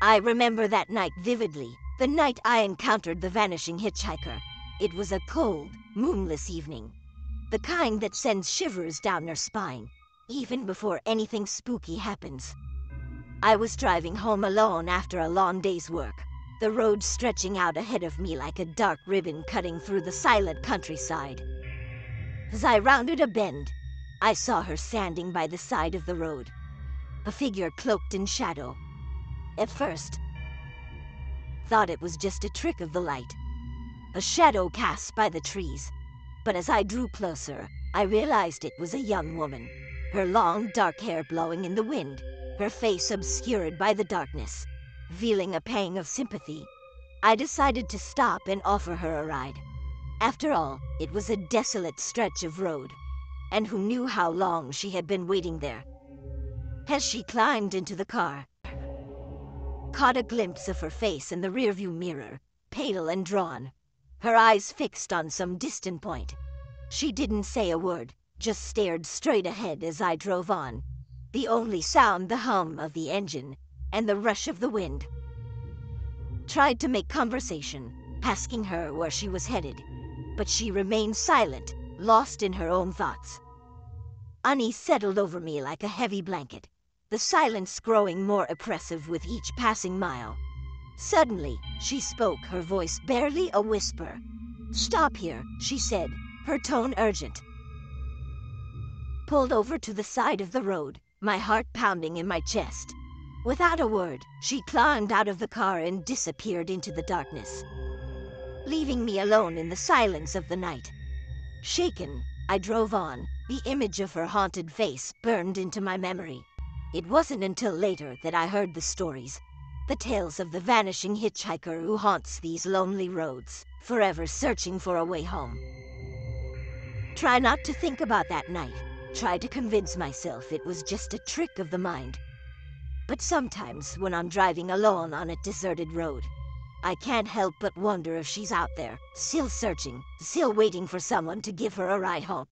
I remember that night vividly, the night I encountered the vanishing hitchhiker. It was a cold, moonless evening, the kind that sends shivers down your spine, even before anything spooky happens. I was driving home alone after a long day's work, the road stretching out ahead of me like a dark ribbon cutting through the silent countryside. As I rounded a bend, I saw her standing by the side of the road, a figure cloaked in shadow. At first, thought it was just a trick of the light, a shadow cast by the trees. But as I drew closer, I realized it was a young woman, her long dark hair blowing in the wind, her face obscured by the darkness. Feeling a pang of sympathy, I decided to stop and offer her a ride. After all, it was a desolate stretch of road, and who knew how long she had been waiting there. As she climbed into the car, caught a glimpse of her face in the rearview mirror, pale and drawn, her eyes fixed on some distant point. She didn't say a word, just stared straight ahead as I drove on, the only sound the hum of the engine and the rush of the wind. Tried to make conversation, asking her where she was headed, but she remained silent, lost in her own thoughts. Unease settled over me like a heavy blanket, the silence growing more oppressive with each passing mile. Suddenly, she spoke, her voice barely a whisper. "Stop here," she said, her tone urgent. Pulled over to the side of the road, my heart pounding in my chest. Without a word, she climbed out of the car and disappeared into the darkness, leaving me alone in the silence of the night. Shaken, I drove on, the image of her haunted face burned into my memory. It wasn't until later that I heard the stories, the tales of the vanishing hitchhiker who haunts these lonely roads, forever searching for a way home. Try not to think about that night. Try to convince myself it was just a trick of the mind. But sometimes when I'm driving alone on a deserted road, I can't help but wonder if she's out there, still searching, still waiting for someone to give her a ride home.